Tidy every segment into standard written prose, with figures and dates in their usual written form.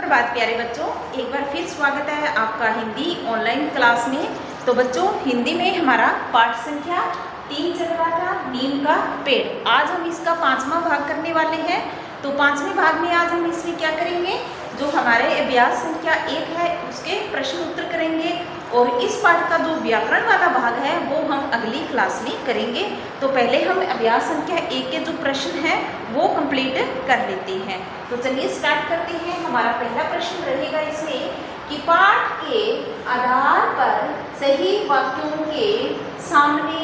बात प्यारे बच्चों, एक बार फिर स्वागत है आपका हिंदी ऑनलाइन क्लास में। तो बच्चों, हिंदी में हमारा पाठ संख्या 3 चल रहा था, नीम का पेड़। आज हम इसका 5वां भाग करने वाले हैं। तो 5वें भाग में आज हम इसमें क्या करेंगे, जो हमारे अभ्यास संख्या 1 है उसके प्रश्न उत्तर करेंगे। और इस पाठ का जो व्याकरण वाला भाग है वो हम अगली क्लास में करेंगे। तो पहले हम अभ्यास संख्या 1 के जो प्रश्न हैं वो कंप्लीट कर लेते हैं। तो चलिए स्टार्ट करते हैं। हमारा पहला प्रश्न रहेगा इसमें कि पाठ के आधार पर सही वाक्यों के सामने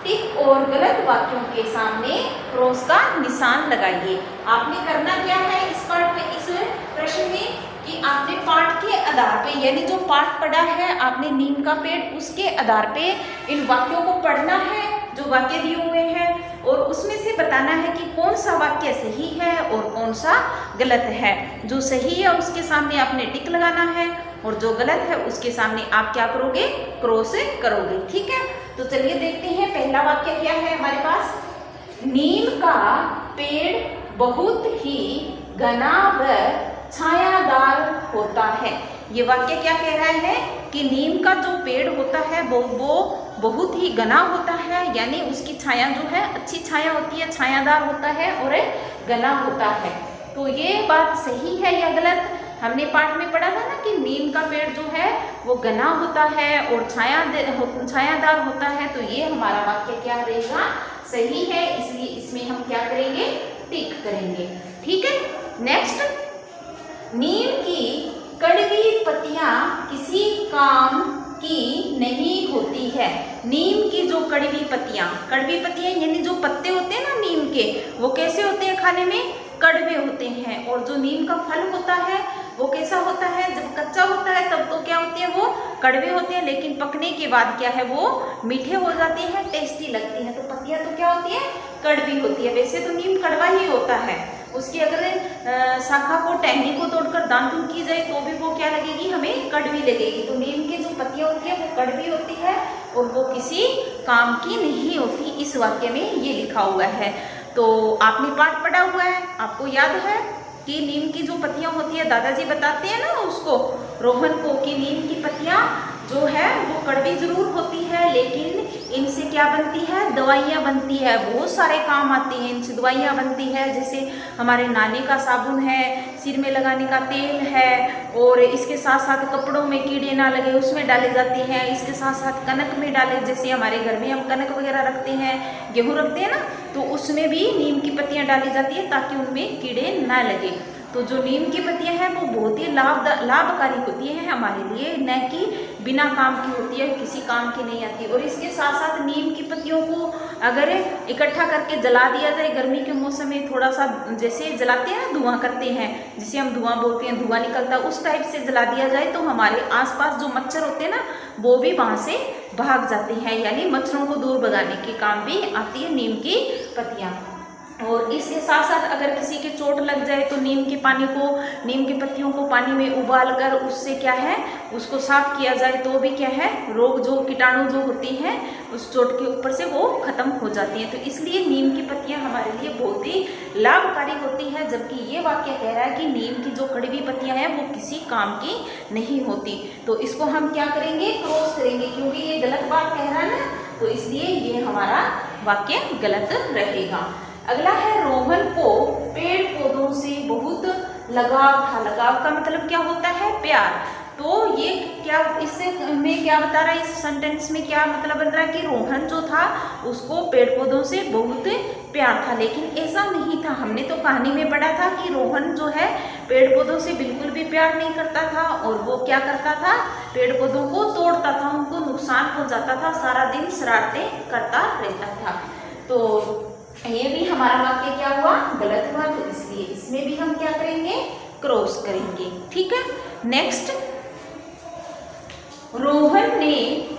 टिक और गलत वाक्यों के सामने क्रॉस का निशान लगाइए। आपने करना क्या है इस पाठ में, इस प्रश्न में, कि आपने पाठ के आधार पे, यानी जो पाठ पढ़ा है आपने नीम का पेड़, उसके आधार पे इन वाक्यों को पढ़ना है जो वाक्य दिए हुए हैं, और उसमें से बताना है कि कौन सा वाक्य सही है और कौन सा गलत है। जो सही है उसके सामने आपने टिक लगाना है और जो गलत है उसके सामने आप क्या करोगे, क्रॉस करोगे। ठीक है, तो चलिए देखते हैं पहला वाक्य क्या है हमारे पास। नीम का पेड़ बहुत ही घना व छायादार होता है। ये वाक्य क्या कह रहा है कि नीम का जो पेड़ होता है वो बहुत ही घना होता है, यानी उसकी छाया जो है अच्छी छाया होती है, छायादार होता है और घना होता है। तो ये बात सही है या गलत? हमने पाठ में पढ़ा था ना कि नीम का पेड़ जो है वो घना होता है और छायादार होता है। तो ये हमारा वाक्य क्या रहेगा, सही है, इसलिए इसमें हम क्या करेंगे, टिक करेंगे। ठीक है, नेक्स्ट, नीम की कड़वी पत्तियां किसी काम की नहीं होती है। नीम की जो कड़वी पत्तियां यानी जो पत्ते होते हैं ना नीम के, वो कैसे होते हैं, खाने में कड़वे होते हैं। और जो नीम का फल होता है वो कैसा होता है, जब कच्चा होता है तब तो क्या होते हैं, वो कड़वे होते हैं, लेकिन पकने के बाद क्या है, वो मीठे हो जाते हैं, टेस्टी लगती हैं। तो पत्तियां तो क्या होती है, कड़वी होती है। वैसे तो नीम कड़वा ही होता है, उसकी अगर शाखा को, टहनी को तोड़कर दांतुन की जाए तो भी वो क्या लगेगी, हमें कड़वी लगेगी। तो नीम की जो पत्तियां होती है वो कड़वी होती है और वो किसी काम की नहीं होती। इस वाक्य में ये लिखा हुआ है। तो आपने पाठ पढ़ा हुआ है, आपको याद है कि नीम की जो पत्तियां होती है, दादाजी बताते हैं ना उसको, रोहन को, कि नीम की पत्तियां जो है वो कड़वी जरूर होती है, लेकिन इनसे क्या बनती है, दवाइयाँ बनती है, बहुत सारे काम आती हैं, इनसे दवाइयाँ बनती है। जैसे हमारे नानी का साबुन है, सिर में लगाने का तेल है, और इसके साथ साथ कपड़ों में कीड़े ना लगे उसमें डाले जाते हैं। इसके साथ साथ कनक में डाले, जैसे हमारे घर में हम कनक वगैरह रखते हैं, गेहूँ रखते हैं ना, तो उसमें भी नीम की पत्तियाँ डाली जाती है ताकि उनमें कीड़े ना लगे। तो जो नीम की पत्तियां हैं वो बहुत ही लाभकारी होती हैं हमारे लिए, न कि बिना काम की होती है, किसी काम की नहीं आती। और इसके साथ साथ नीम की पत्तियों को अगर इकट्ठा करके जला दिया जाए, गर्मी के मौसम में थोड़ा सा जैसे जलाते हैं ना, धुआं करते हैं, जिसे हम धुआं बोलते हैं, धुआं निकलता है, उस टाइप से जला दिया जाए तो हमारे आसपास जो मच्छर होते हैं ना वो भी वहाँ से भाग जाते हैं, यानी मच्छरों को दूर भगाने के काम भी आती है नीम की पत्तियाँ। और इसके साथ साथ अगर किसी के चोट लग जाए तो नीम के पत्तियों को पानी में उबाल कर उससे क्या है, उसको साफ किया जाए तो भी क्या है, रोग जो कीटाणु जो होती हैं उस चोट के ऊपर से वो खत्म हो जाती हैं। तो इसलिए नीम की पत्तियां हमारे लिए बहुत ही लाभकारी होती हैं। जबकि ये वाक्य कह रहा है कि नीम की जो कड़वी पत्तियां हैं वो किसी काम की नहीं होती। तो इसको हम क्या करेंगे, क्रॉस करेंगे, क्योंकि ये गलत बात कह रहा है ना, तो इसलिए ये हमारा वाक्य गलत रहेगा। अगला है, रोहन को पेड़ पौधों से बहुत लगाव था। लगाव का मतलब क्या होता है, प्यार। तो ये क्या, इससे में क्या बता रहा है, इस सेंटेंस में क्या मतलब बन रहा है कि रोहन जो था उसको पेड़ पौधों से बहुत प्यार था, लेकिन ऐसा नहीं था। हमने तो कहानी में पढ़ा था कि रोहन जो है पेड़ पौधों से बिल्कुल भी प्यार नहीं करता था, और वो क्या करता था, पेड़ पौधों को तोड़ता था, उनको नुकसान पहुंचाता था, सारा दिन शरारतें करता रहता था। तो ये भी हमारा वाक्य क्या हुआ, गलत हुआ। तो इसलिए इसमें भी हम क्या करेंगे, क्रॉस करेंगे। ठीक है, नेक्स्ट, रोहन ने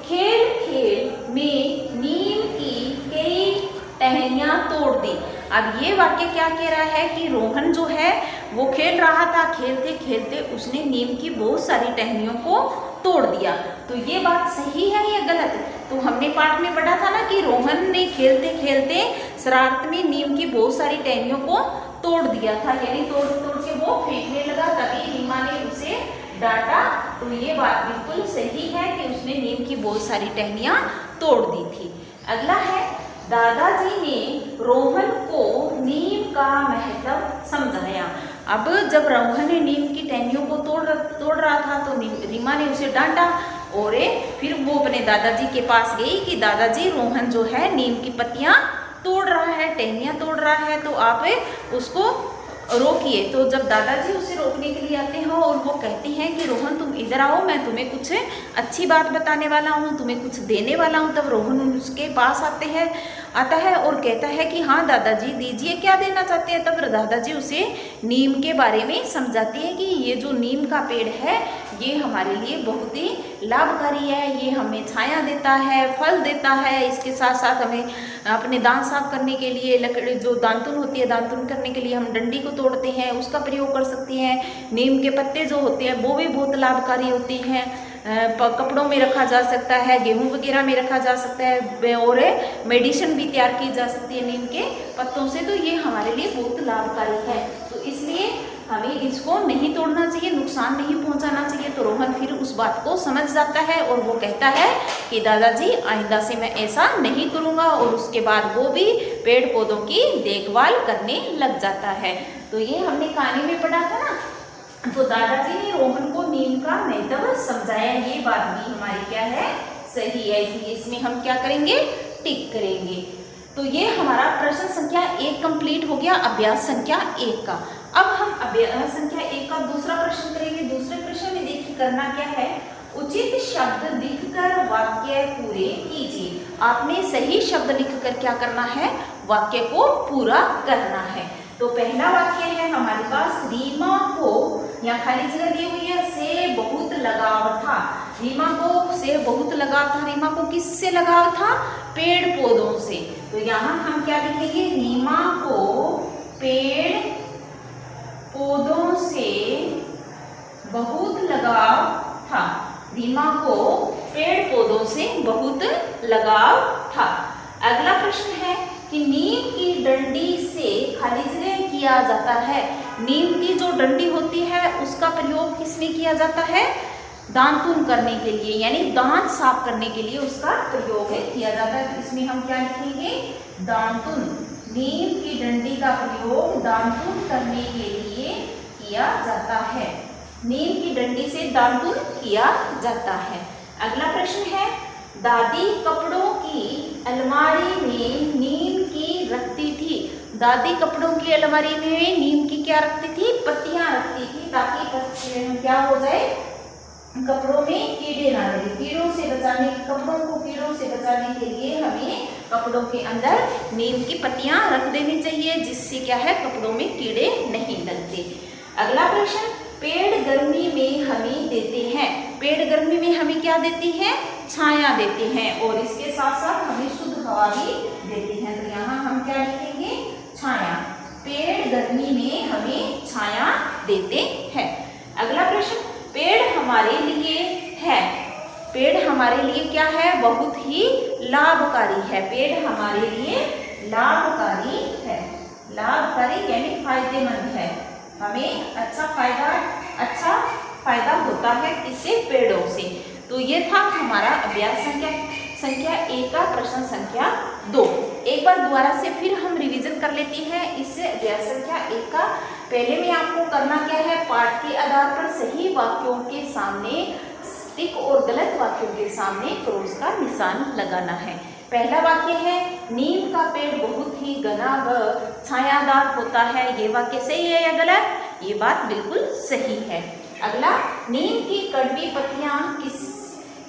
खेल खेल में नीम की कई टहनियां तोड़ दी। अब ये वाक्य क्या कह रहा है कि रोहन जो है वो खेल रहा था, खेलते खेलते उसने नीम की बहुत सारी टहनियों को तोड़ दिया। तो ये बात सही है या गलत? तो हमने पाठ में पढ़ा था ना कि रोहन ने खेलते खेलते शरारत में नीम की बहुत सारी टहनियों को तोड़ दिया था, यानी तोड़ तोड़ के वो फेंकने लगा, तभी रीमा ने तो ये बात बिल्कुल सही है कि उसने नीम की बहुत सारी टहनियाँ तोड़ दी थी। अगला है, दादाजी ने रोहन को नीम का महत्व समझाया। अब जब रोहन ने नीम की टहनियों को तोड़ रहा था तो रीमा ने उसे डांटा और फिर वो अपने दादाजी के पास गई कि दादाजी, रोहन जो है नीम की पत्तियां तोड़ रहा है, टहनियां तोड़ रहा है, तो आप उसको रोकिए। तो जब दादाजी उसे रोकने के लिए आते हैं और वो कहते हैं कि रोहन तुम इधर आओ, मैं तुम्हें कुछ अच्छी बात बताने वाला हूँ, तुम्हें कुछ देने वाला हूँ, तब रोहन उसके पास आता है और कहता है कि हाँ दादाजी दीजिए, क्या देना चाहते हैं। तब दादाजी उसे नीम के बारे में समझाते हैं कि ये जो नीम का पेड़ है ये हमारे लिए बहुत ही लाभकारी है, ये हमें छाया देता है, फल देता है, इसके साथ साथ हमें अपने दांत साफ करने के लिए, लकड़ी जो दांतुन होती है, दांतुन करने के लिए हम डंडी को तोड़ते हैं, उसका प्रयोग कर सकते हैं। नीम के पत्ते जो होते हैं वो भी बहुत लाभकारी होते हैं, कपड़ों में रखा जा सकता है, गेहूं वगैरह में रखा जा सकता है और मेडिसिन भी तैयार की जा सकती है नीम के पत्तों से। तो ये हमारे लिए बहुत लाभकारी है, तो इसलिए हमें इसको नहीं तोड़ना चाहिए, नुकसान नहीं पहुंचाना चाहिए। तो रोहन फिर उस बात को समझ जाता है और वो कहता है कि दादाजी आइंदा से मैं ऐसा नहीं करूँगा, और उसके बाद वो भी पेड़ पौधों की देखभाल करने लग जाता है। तो ये हमने कहानी में पढ़ा था ना, तो दादाजी ने रोहन को नीम का महत्व समझाया, ये बात भी हमारी क्या है, सही है, इसलिए इसमें हम क्या करेंगे, टिक करेंगे। तो ये हमारा प्रश्न संख्या 1 कंप्लीट हो गया, अभ्यास संख्या 1 का। अब हम अभ्यास संख्या 1 का दूसरा प्रश्न करेंगे। दूसरे प्रश्न में देखिए करना क्या है, उचित शब्द लिखकर वाक्य पूरे कीजिए। आपने सही शब्द लिखकर क्या करना है, वाक्य को पूरा करना है। तो पहला वाक्य है हमारे पास, रीमा को, यहाँ खाली जगह दी हुई है, से बहुत लगाव था। रीमा को से बहुत लगाव था। रीमा को किससे लगाव था, पेड़ पौधों से। तो यहाँ हम क्या लिखेंगे, रीमा को पेड़ पौधों से बहुत लगाव था। रीमा को पेड़ पौधों से बहुत लगाव था। अगला प्रश्न है कि नीम की डंडी से खाली जगह किया जाता है। नीम की जो डंडी होती है उसका प्रयोग किसमें किया जाता है, दांतुन करने के लिए, यानी दांत साफ करने के लिए उसका प्रयोग किया जाता है। तो इसमें हम क्या लिखेंगे, दांतुन। नीम की डंडी का प्रयोग दांतुन करने के लिए किया जाता है। नीम की डंडी से दांतुन किया जाता है। अगला प्रश्न है, दादी कपड़ों की अलमारी में नीम की रखती थी। दादी कपड़ों की अलमारी में नीम की क्या रखती थी, पत्तियां रखती थी, ताकि क्या हो जाए, कपड़ों में कीड़े ना लगे। कीड़ों से बचाने, कपड़ों को कीड़ों से बचाने के लिए हमें कपड़ों के अंदर नीम की पत्तियां रख देनी चाहिए, जिससे क्या है, कपड़ों में कीड़े नहीं लगते। अगला प्रश्न, पेड़ गर्मी में हमें देते हैं। पेड़ गर्मी में हमें क्या देती है, छाया देते हैं, और इसके साथ साथ हमें शुद्ध हवा भी देते हैं। तो यहाँ हम क्या लिखेंगे, छाया। पेड़ गर्मी में हमें छाया देते हैं। अगला प्रश्न, पेड़ हमारे लिए है। पेड़ हमारे लिए क्या है, बहुत ही लाभकारी है। पेड़ हमारे लिए लाभकारी है। लाभकारी यानी फायदेमंद है, हमें अच्छा फायदा होता है इससे, पेड़ों से। तो ये था हमारा अभ्यास संख्या 1 का प्रश्न संख्या 2। एक बार दोबारा से फिर हम रिवीजन कर लेते हैं इस अभ्यास संख्या 1 का। पहले में आपको करना क्या है, पाठ के आधार पर सही वाक्यों के सामने टिक और गलत वाक्यों के सामने क्रॉस का निशान लगाना है। पहला वाक्य है, नीम का पेड़ बहुत ही घना व छायादार होता है। ये वाक्य सही है या गलत, ये बात बिल्कुल सही है। अगला, नीम की कड़वी पत्तियां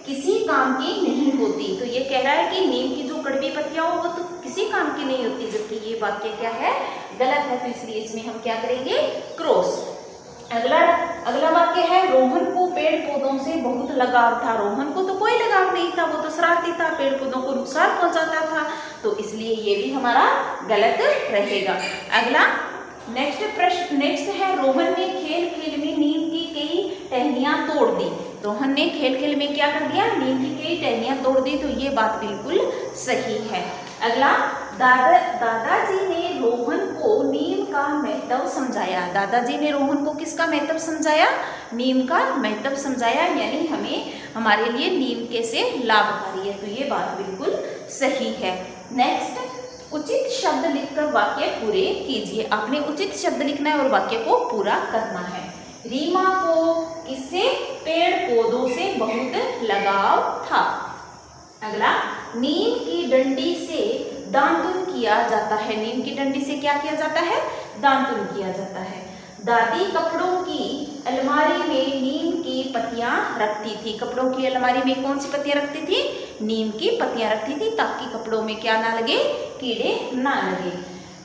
किसी काम की नहीं होती। तो ये कह रहा है कि नीम की जो कड़वी पत्तियां हो वो तो किसी काम की नहीं होती, जबकि ये वाक्य क्या है, गलत है। तो इसलिए इसमें हम क्या करेंगे, क्रॉस। अगला वाक्य है, रोहन को पेड़ पौधों से बहुत लगाव था। रोहन को तो कोई लगाव नहीं था, वो तो शरारती था, पेड़ पौधों को नुकसान पहुंचाता था, तो इसलिए ये भी हमारा गलत रहेगा। अगला नेक्स्ट है, रोहन ने खेल खेल में नीम की कई टहनियां तोड़ दी। रोहन ने खेल खेल में क्या कर दिया, नीम की कई टहनियां तोड़ दी। तो ये बात बिल्कुल सही है। अगला, दादाजी ने रोहन को नीम का महत्व समझाया। दादाजी ने रोहन को किसका महत्व समझाया? नीम का महत्व समझाया, यानी हमें हमारे लिए नीम कैसे लाभकारी है। तो ये बात बिल्कुल सही है। नेक्स्ट, उचित शब्द लिखकर वाक्य पूरे कीजिए। आपने उचित शब्द लिखना है और वाक्य को पूरा करना है। रीमा को किससे? पेड़ पौधों से बहुत लगाव था। अगला, नीम की डंडी से दातुन किया जाता है। नीम की डंडी से क्या किया जाता है? दातुन किया जाता है। दादी कपड़ों की अलमारी में नीम की पत्तियां रखती थी। कपड़ों की अलमारी में कौन सी पत्तियां रखती थी? नीम की पत्तियां रखती थी, ताकि कपड़ों में क्या ना लगे? कीड़े ना लगे।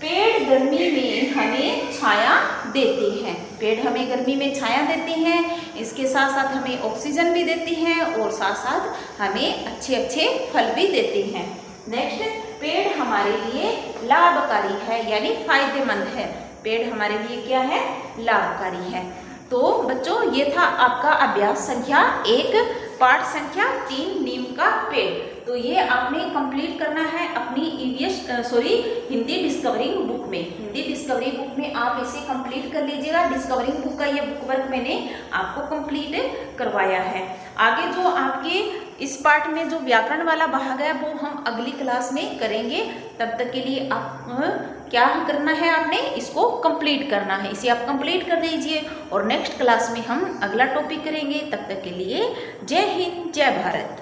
पेड़ गर्मी में हमें छाया देते हैं। पेड़ हमें गर्मी में छाया देते हैं, इसके साथ साथ हमें ऑक्सीजन भी देते हैं और साथ साथ हमें अच्छे अच्छे फल भी देते हैं। नेक्स्ट, पेड़ हमारे लिए लाभकारी है, यानी फायदेमंद है। पेड़ हमारे लिए क्या है? लाभकारी है। तो बच्चों, ये था आपका अभ्यास संख्या 1, पाठ संख्या 3, नीम का पेड़। तो ये आपने कंप्लीट करना है अपनी हिंदी डिस्कवरिंग बुक में। हिंदी डिस्कवरी बुक में आप इसे कंप्लीट कर लीजिएगा। डिस्कवरिंग बुक का ये बुक वर्क मैंने आपको कंप्लीट करवाया है। आगे जो आपके इस पार्ट में जो व्याकरण वाला भाग है वो हम अगली क्लास में करेंगे। तब तक के लिए आप क्या करना है? आपने इसको कंप्लीट करना है। इसे आप कंप्लीट कर दीजिए और नेक्स्ट क्लास में हम अगला टॉपिक करेंगे। तब तक के लिए जय हिंद, जय भारत।